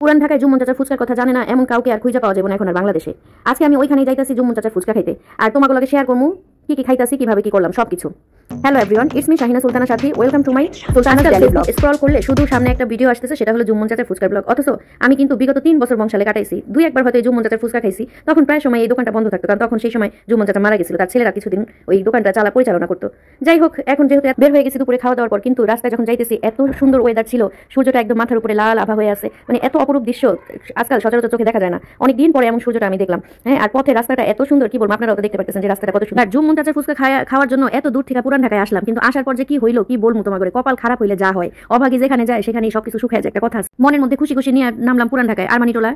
পুরান ঢাকায় জুম্মন চাচার ফুচকার কথা জানে না এমন কাউকে আর খুঁজে পাওয়া যাবে না এখন আর বাংলাদেশে। আজকে আমি ওইখানেই যাইতাছি জুম্মন চাচার ফুচকা খাইতে, আর তোমাগুলোকে শেয়ার করবো কি খাইতাছি, কিভাবে কি করলাম সবকিছু। Hello everyone, it's me Shahina Sultana Sathi, welcome to my Sultana daily blog. Scroll করলে শুধু সামনে একটা ভিডিও আসতেছে, সেটা হলো জুম্মন চাচার ফুচকার ব্লগ। অথচ আমি কিন্তু বিগত 3 বছর বংশালে কাটাইছি। দুই একবার হয়তো এই জুম্মন চাচার ফুচকা খাইছি, তখন প্রায় সময় এই দোকানটা বন্ধ থাকতো, কারণ তখন সেই সময় জুম্মন চাচা মারা গেছিল, তার ছেলেরা কিছুদিন ওই দোকানটা পরিচালনা করতো। যাই হোক, এখন যেহেতু বের হয়ে গেছি দুপুরে খাওয়া দাওয়ার পর, কিন্তু রাস্তায় যখন যাইতেছি এত সুন্দর ওয়েদার ছিল, সূর্যটা একদম মাথার উপরে লাল আভা হয়ে আছে, মানে এত অপরূপ দৃশ্য আজকাল সচরাচর চোখে দেখা যায় না। অনেকদিন পরে এমন সূর্যটা আমি দেখলাম। হ্যাঁ, আর পথে রাস্তাটা এত সুন্দর, কি বলবো, আপনারাও তো দেখতে পাচ্ছেন যে রাস্তাটা কত সুন্দর। জুম্মন চাচার ফুচকা খাওয়ার জন্য এত দূর থেকে পুরান ঢাকায় আসলাম, কিন্তু আসার পর যে কি হইলো কি বলবো তোমার, কপাল খারাপ হইলে যা হয়, অভাগী যেখানে যায় সেখানেই সবকিছু শুকায় যায়, একটা কথা আছে। মনের মধ্যে খুশি খুশি নিয়ে নামলাম পুরান ঢাকায় আরমানিটোলা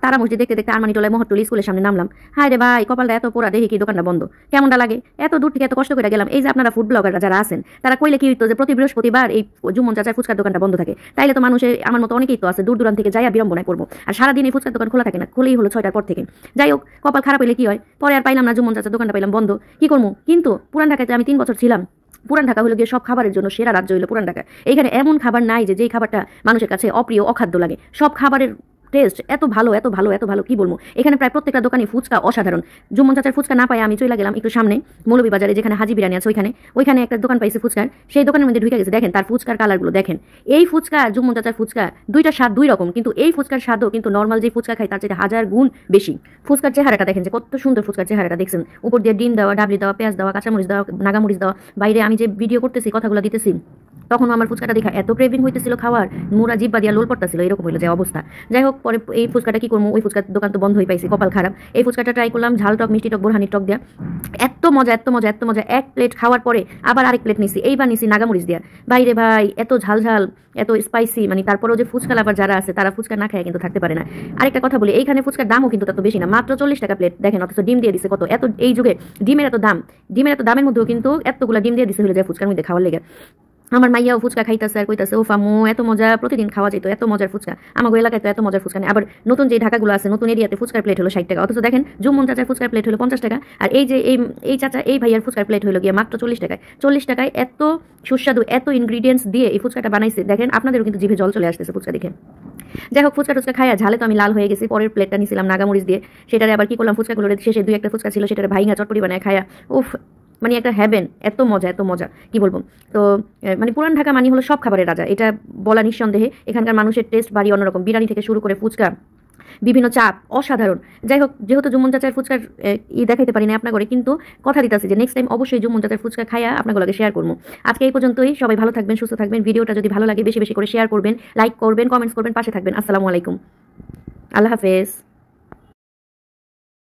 তারা মসজিদ দেখতে দেখতে আরমানিটোলায় মহৎটুলি স্কুলের সামনে নামলাম। হায় রে ভাই, কপালটা এত পোড়া, দেখি কি দোকানটা বন্ধ, কেমনটা লাগে। এত দূর থেকে এত কষ্ট করে গেলাম। এই যে আপনারা ফুড ব্লগাররা যারা আছেন, তারা কইলে কি হইতো যে প্রতি বৃহস্পতিবার এই জুম্মন চাচার ফুচকার দোকানটা বন্ধ থাকে, তাইলে তো মানুষের আমার মতো অনেকেই তো আছে দূর দূরান্ত থেকে যাইয়া বিড়ম্বনায় পড়বো। আর সারাদিন এই ফুচকার দোকান খোলা থাকে না, খুলেই হলো 6টার পর থেকে। যাই হোক, কপাল খারাপ হইলে কি হয়, পরে আর পাইলাম না, জুম্মন চাচার দোকানটা পাইলাম বন্ধ, কি করবো। কিন্তু পুরান ঢাকাতে আমি 3 বছর ছিলাম। পুরান ঢাকা হলো গিয়ে সব খাবারের জন্য সেরা রাজ্য হলো পুরান ঢাকা। এইখানে এমন খাবার নাই যে যেই খাবারটা মানুষের কাছে অপ্রিয় অখাদ্য লাগে। সব খাবারের টেস্ট এত ভালো এত ভালো এত ভালো, কি বলবো। এখানে প্রায় প্রত্যেকটা দোকানে ফুচকা অসাধারণ। জুম্মন চাচার ফুচকা না পাই আমি চলে গেলাম একটু সামনে মৌলভীবাজারে, যেখানে হাজি বিরিয়ানি আছে, ওইখানে একটা দোকান পাইছি ফুচকার। সেই দোকানের মধ্যে ঢুকে গেছে, দেখেন তার ফুচকার কালারগুলো দেখেন। এই ফুচকা জুম্মন চাচার ফুচকা দুইটা স্বাদ দুই রকম, কিন্তু এই ফুচকার স্বাদও কিন্তু নর্মাল যে ফুচকা খাই তার চেয়ে 1000 গুণ বেশি। ফুচকার চেহারাটা দেখেন যে কত সুন্দর, ফুচকার চেহারাটা দেখছেন, উপর দিয়ে ডিম দেওয়া, ডাবলি দেওয়া, পেঁয়াজ দেওয়া, কাঁচামরিচ দেওয়া, নাগামরিচ দেওয়া। বাইরে আমি যে ভিডিও করতেছি, কথাগুলো দিতেছি, তখন আমার ফুচকাটা দেখা এত ক্রেভিং হইতেছিল খাওয়ার, মুরা জিব্বা দিয়া লোল পড়তেছিল, এরকম হইলো যে অবস্থা। যাই হোক, পরে এই ফুচকাটা কি করবো, ওই ফুচকার দোকান তো বন্ধ হয়ে পাইছি, কপাল খারাপ। এই ফুচকাটা ট্রাই করলাম, ঝাল টক মিষ্টি টক বোরহানি টক দেয়া, এত মজা এত মজা এত মজা। এক প্লেট খাওয়ার পরে আবার আরেক প্লেট নিছি, এইবার নিছি নাগামরিচ দেয়া। বাইরে ভাই এত ঝাল ঝাল এত স্পাইসি, মানে তারপরেও যে ফুচকা লাভার যারা আছে তারা ফুচকা না খায় কিন্তু থাকতে পারে না। আরেকটা কথা বলি, এইখানে ফুচকার দামও কিন্তু তত বেশি না, মাত্র 40 টাকা প্লেট দেখেন। অথচ ডিম দিয়ে দিছে কত, এত এই যুগে ডিমের এত দাম, ডিমের এত দামের মধ্যেও কিন্তু এতগুলা ডিম দিয়ে দিছে হলে যায় ফুচকার মধ্যে খাওয়ার লেগে। আমার মাইয়াও ফুচকা খাইতেছে আর কইতাছে, ও ফামু এত মজা, প্রতিদিন খাওয়া যেত এত মজার ফুচকা। আমাকে এলাকায় তো এত মজার ফুচকা নেই। আবার নতুন যে ঢাকাগুলো আছে, নতুন এরিয়াতে ফুচকার প্লেট হলো 60 টাকা, অথচ দেখেন জুম্মন চাচার ফুচকার প্লেট হলো 50 টাকা। আর এই যে এই চাচা এই ভাইয়ার ফুচকার প্লেট হলো গিয়ে মাত্র 40 টাকায়। 40 টাকায় এত সুস্বাদু এত ইনগ্রিডিয়েন্টস দিয়ে এই ফুচকাটা বানাইছে, দেখেন আপনাদেরও কিন্তু জিভে জল চলে আসতেছে ফুচকা দেখে। যাই হোক, ফুচকা টুচকা খাইয়া ঝালে তো আমি লাল হয়ে গেছি। পরের প্লেটটা নিছিলাম নাগামরিচ দিয়ে, সেটারে আবার কি করলাম, ফুচকাগুলো শেষে 2-1টা ফুচকা ছিল, সেটারে ভাইঙ্গা চটপটি বানায় খায়া, উফ, মানে একটা হ্যাভেন, এত মজা কি বলবো। তো মানে পুরান ঢাকা মানে হলো সব খাবারের রাজা, এটা বলা নিঃসন্দেহে। এখানকার মানুষের টেস্ট বাড়ি অন্যরকম, বিরিয়ানি থেকে শুরু করে ফুচকা, বিভিন্ন চাপ অসাধারণ। যাই হোক, যেহেতু জুম্মন চাচার ফুচকার দেখাইতে পারি না আপনার করে, কিন্তু কথা দিতেছি যে নেক্সট টাইম অবশ্যই জুম্মন চাচার ফুচকা খাইয়া আপনাগুলোকে শেয়ার করবো। আজকে এই পর্যন্তই, সবাই ভালো থাকবেন, সুস্থ থাকবেন। ভিডিওটা যদি ভালো লাগে বেশি বেশি করে শেয়ার করবেন, লাইক করবেন, কমেন্টস করবেন, পাশে থাকবেন। আসসালামু আলাইকুম, আল্লাহ হাফেজ।